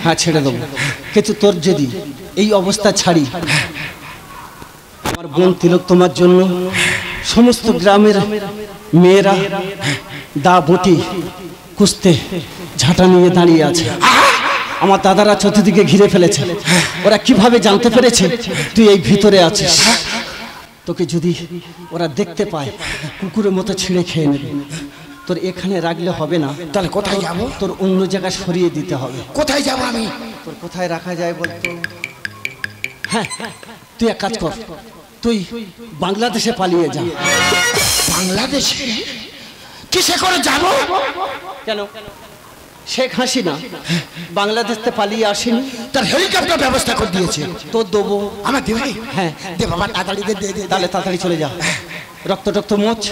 হ্যাঁ ছেড়ে দেবো, কিন্তু তোর যদি এই অবস্থা ছাড়ি, আমার বোন তিলক তোমার জন্য সমস্ত গ্রামের মেয়েরা দা বটি কুস্তে ঝাঁটা নিয়ে দাঁড়িয়ে আছে। আমার দাদারা চতুর্দিকে ঘিরে ফেলেছে। ওরা কিভাবে জানতে পেরেছে তুই এই ভিতরে আছিস? তোকে যদি ওরা দেখতে পায় কুকুরের মতো ছিঁড়ে খেয়ে নেবে। তোর এখানে রাখলে হবে না। তাহলে কোথায় যাব? তোর অন্য জায়গায় সরিয়ে দিতে হবে। কোথায় যাব আমি? তোর কোথায় রাখা যায় বলতো? হ্যাঁ, তুই এক কাজ কর, তুই বাংলাদেশে পালিয়ে যা। বাংলাদেশে? কিসে করে যাব? কেন? শেখ হাসিনা বাংলাদেশে পালিয়ে আসেনি? তার হেলিকপ্টার ব্যবস্থা করে দিয়েছে। তোর দেবো। আমার দেবে? হ্যাঁ দে বাবা, তাড়াতাড়ি দে দে। তাহলে তাড়াতাড়ি চলে যা, রক্ত টক্ত মোচ,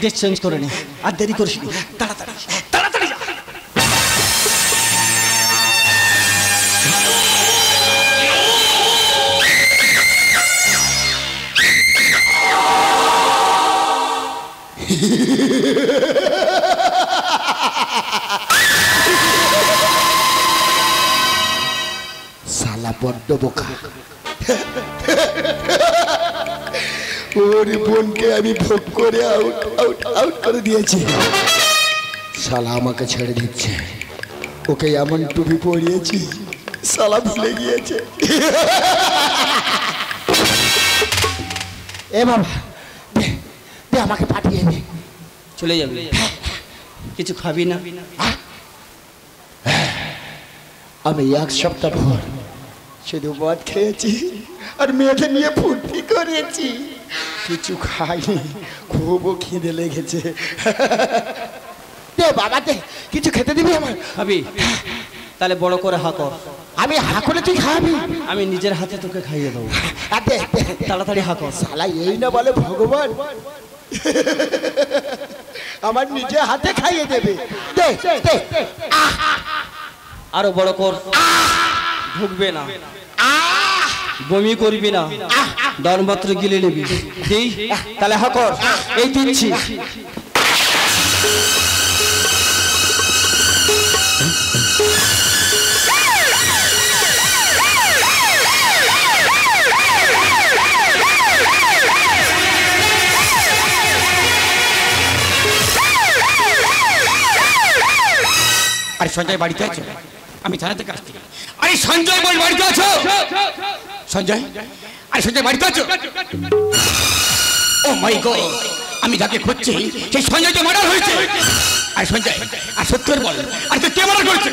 ড্রেস চেঞ্জ করে নে, আর দেরি করিস নি, তাড়াতাড়ি তাড়াতাড়ি যা। শালা বড্ড বোকা। ওর বোনকে আমি ভোগ করে আউট আউট আউট করে দিয়েছি। শালা আমাকে ছেড়ে দিচ্ছে। ওকে এমন টুপি পরিয়েছি, শালা ভুলে গিয়েছে। এ বাবা, দে আমাকে পাঠিয়ে দে। চলে যাবি? কিছু খাবি না? আমি এক সপ্তাহ ভর শুধু মদ খেয়েছি আর মেয়েকে নিয়ে ফুর্তি করেছি, কিছু খাইনি। খুব খিদে লেগেছে। দে বাবা দে, কিছু খেতে দিবি আমার? খাবি? তাহলে বড় করে হা কর। আমি হা করে তুই খাবি? আমি নিজের হাতে তোকে খাইয়ে দেবো। দে তাড়াতাড়ি হা কর। শালা এই না বলে ভগবান আমার নিজে হাতে খাইয়ে দেবে। দে দে, আরো বড় কর। ঢুকবে না, বমি করবি না, দরমাত্র গিলে নিবি। দিই? তাহলে হা কর। এই দিচ্ছি। আরে সঞ্জয় বাড়িতে আছো? আমি থানা থেকে আসছি। আরে সঞ্জয় বল, বাড়িতে আছো? সঞ্জয়, আরে সঞ্জয় বাড়িতে আছো? ও মাই গড, আমি যাকে খুঁজছি সেই সঞ্জয়কে মার্ডার হয়েছে। আরে সঞ্জয়, আর সত্য করে বল, আরে তুই কে মার্ডার করেছে?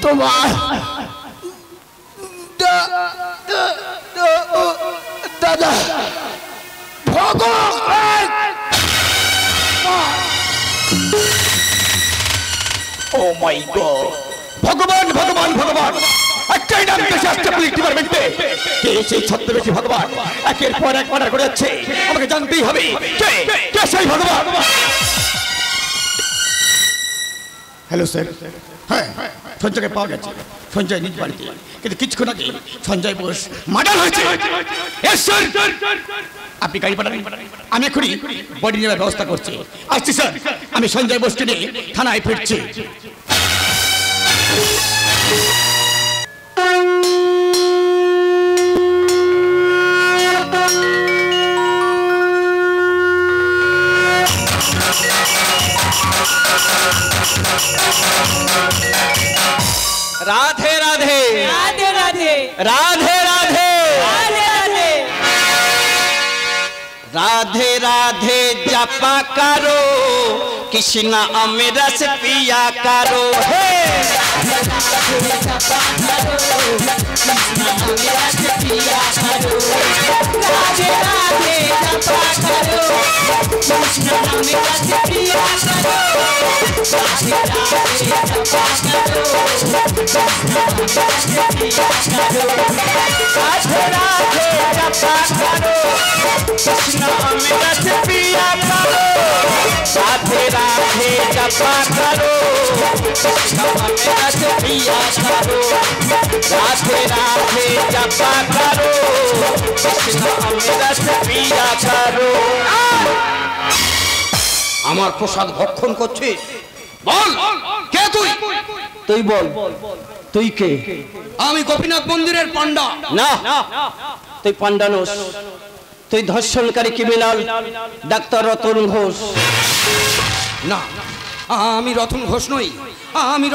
তোমার দাদা ভগবান। ও মাই গড, ভগবান ভগবান ভগবান, একটাই নাম বেশি আসছে পুলিশ ডিপার্টমেন্টে। কে সেই ছদ্মবেশী ভগবান একের পর এক মার্ডার করে যাচ্ছে? আমাকে জানতেই হবে কে কে সেই ভগবান। হ্যালো স্যার, হ্যাঁ সঞ্জয়কে পাওয়া গেছে। সঞ্জয় নিজ বাড়িতে, কিন্তু কিছুক্ষণ আগে সঞ্জয় বোস মার্ডার হয়েছে। আপনি গাড়ি পাঠান, আমি এখনই বডি নেওয়ার ব্যবস্থা করছি। আসছি স্যার, আমি সঞ্জয় বোসকে নিয়ে থানায় ফিরছি। राधे राधे राधे राधे राधे राधे राधे राधे राधे राधे जपा करो, कृष्ण अमृत पिया करो। हे राधे राधे जपा करो, कृष्ण अमृत पिया करो। राधे राधे जपा करो, राधे राधे जपा करो, कृष्ण अमृत पिया करो। राधे राधे जपा करो कृष्ण अमृत पिया करो राधे राधे जपा करो कृष्ण अमृत पिया करो আমার প্রসাদ ভক্ষণ করছিস বল কে তুই তুই বল তুই কে আমি গোপীনাথ মন্দিরের পান্ডা না তুই পান্ডানোস তুই ধর্ষণকারী ক্রিমিনাল ডাক্তার রতন ঘোষ না আমি রতন ঘোষ নই আমি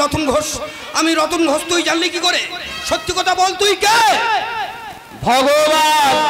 রতন ঘোষ তুই জানলি কি করে সত্যি কথা বল তুই কে ভগবান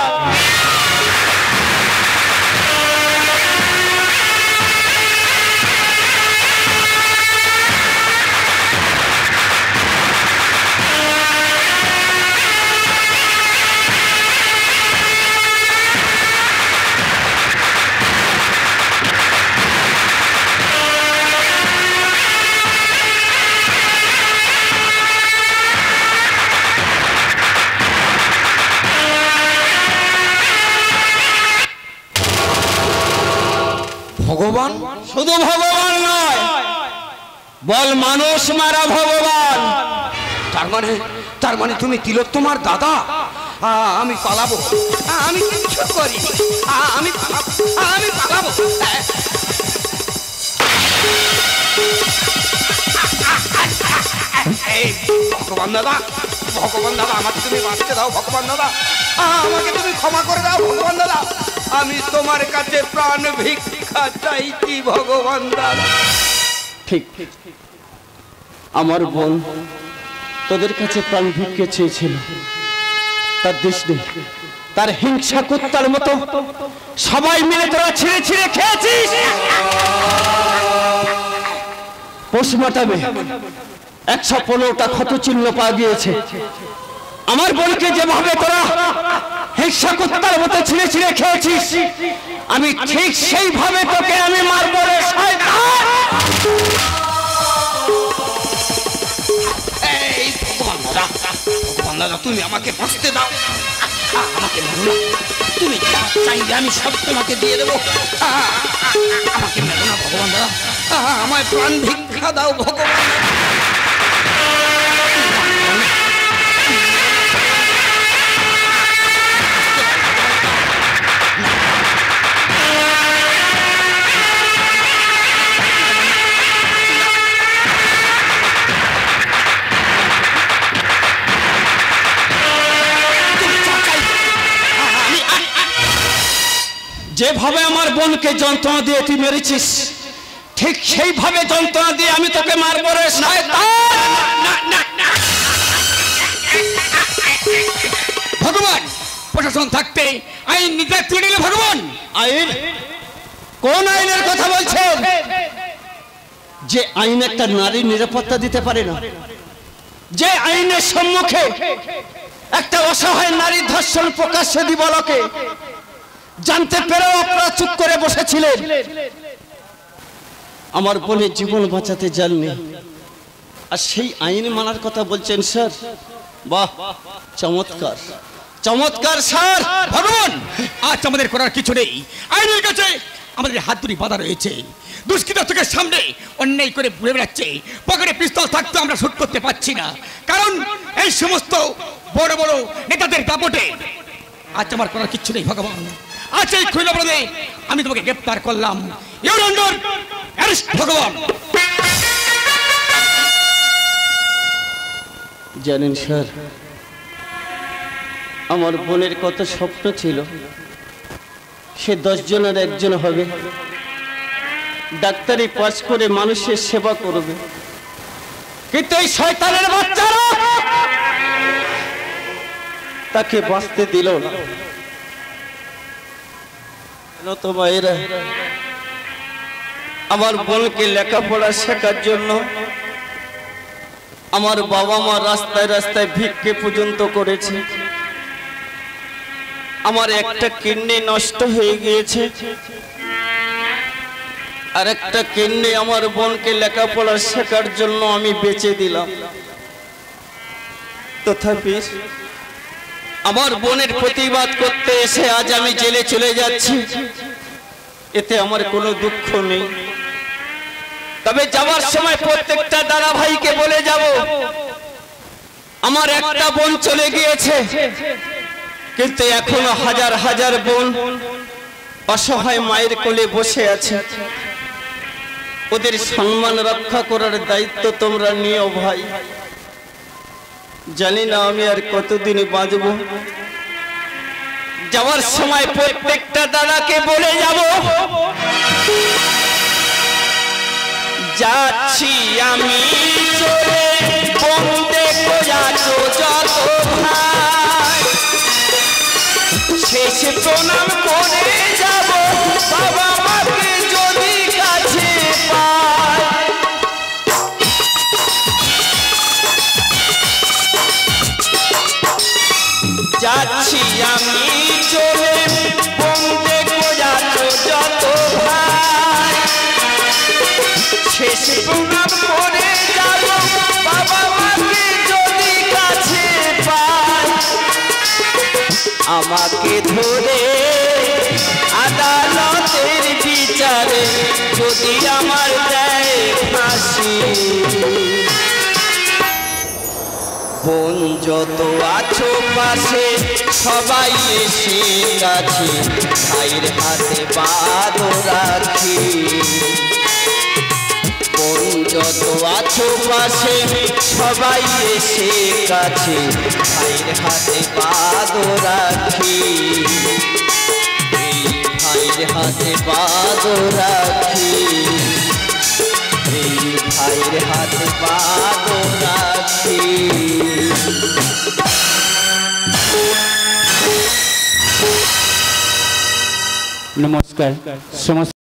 ভগবান শুধু ভগবান নয় বল মানুষ মারা ভগবান তার মানে তুমি তিলোত্তমার দাদা আমি পালাবো আমি কিছু করি আমি পালাবো ভগবান দাদা আমাকে তুমি বাঁচতে দাও ভগবান দাদা আমাকে তুমি ক্ষমা করে দাও ভগবান দাদা আমি তোমার কাছে প্রাণ ভিক্ষা চাইছি ভগবান দাদা ঠিক আমার বোন তোদের কাছে প্রাণ ভিক্ষে চেয়েছিল তার দেশ নেই তার হিংসা কুত্তার মতো সবাই মিলে তোরা ছিঁড়ে ছিঁড়ে খেয়েছিস পোস্টমর্টমে 115টা ক্ষত চিহ্ন পাওয়া গিয়েছে আমার বোনকে যেভাবে তোরা হিংসা কুত্তার মতো ছিঁড়ে ছিঁড়ে খেয়েছিস আমি ঠিক সেইভাবে তোকে আমি মারবো রে শয়তান এই ভগবান দাদা তুমি আমাকে বাঁচতে দাও আমাকে মেরো না তুমি যা চাইবে আমি সব তোমাকে দিয়ে দেবো আমাকে মেরো না ভগবান দাদা আমায় প্রাণ ভিক্ষা দাও ভগবান যেভাবে আমার বোনকে যন্ত্রণা দিয়ে তুই মেরেছিস ঠিক সেইভাবে যন্ত্রণা দিয়ে আমি তোকে মারবো রে শয়তান ভগবান প্রশাসন থাকতে আইন নিতে তুলে নিলে ভগবান আইন কোন আইনের কথা বলছেন যে আইন একটা নারীর নিরাপত্তা দিতে পারে না যে আইনের সম্মুখে একটা অসহায় নারী ধর্ষণ প্রকাশ্যে দিবলকে জানতে পেরেও আপনারা চুপ করে বসেছিলেন আমার বোনের জীবন বাঁচাতে জাননি আর সেই আইন মানার কথা বলছেন স্যার বাহ চমৎকার চমৎকার স্যার ভগবান আজ আমাদের করার কিছু নেই আইনের কাছে আমাদের হাত দুটি বাঁধা রয়েছে দুষ্কৃত থেকে সামনে অন্যায় করে ঘুরে বেড়াচ্ছে পকেটে পিস্তল থাকতে আমরা শুট করতে পারছি না কারণ এই সমস্ত বড় বড় নেতাদের দাপটে আজ আমার করার কিছু নেই ভগবান আজ এই খুলে বলে আমি তোমাকে গ্রেপ্তার করলাম ইউর আন্ডার অ্যারেস্ট ভগবান জানেন স্যার আমার বোনের কত স্বপ্ন ছিল সে 10 জনের একজন হবে ডাক্তারি পাস করে মানুষের সেবা করবে কিন্তু এই শয়তানের বাচ্চারা তাকে বাঁচতে দিল না তো ভাইরা আমার বোনকে লেখাপড়া শেখার জন্য আমার বাবা মা রাস্তায় রাস্তায় ভিক্ষে পর্যন্ত করেছে আমার একটা কিডনি নষ্ট হয়ে গিয়েছে আর একটা কিডনি আমার বোনকে লেখাপড়া শেখার জন্য আমি বেচে দিলাম তথাপি আমার বোনের প্রতিবাদ করতে এসে আজ আমি জেলে চলে যাচ্ছি এতে আমার কোনো দুঃখ নেই। তবে যাওয়ার সময় প্রত্যেকটা দাদা ভাইকে বলে যাব, আমার একটা বোন চলে গিয়েছে, কিন্তু এখনো হাজার হাজার বোন অসহায় মায়ের কোলে বসে আছে। ওদের সম্মান রক্ষা করার দায়িত্ব তোমরা নিও ভাই। জানি না আমি আর কতদিন বাঁচব। যাওয়ার সময় প্রত্যেকটা দাদাকে বলে যাব, যাচ্ছি আমি চলে বন্দে যাচ্ছ যত ভাই, শেষ প্রণাম করে যাব বাবা মাকে যদি কাছে পাই। যাচ্ছি আমি চলে বন্দে যাচ্ছ যত ভাই, শেষ প্রণাম করে যাব বাবা মাকে যদি কাছে পাই। আমাকে ধরে আদালতের বিচারে যদি আমার দেয় ফাঁসি, বোন যত আছো পাশে সবাই এসে কাছে, ভাইয়ের হাতে বাঁধো রাখি। বোন যত আছো পাশে সবাই এসে কাছে, ভাইয়ের হাতে বাঁধো রাখি। এই ভাইয়ের হাতে বাঁধো রাখি, এই ভাইয়ের হাতে বাঁধো রাখি। नमस्कार समस्त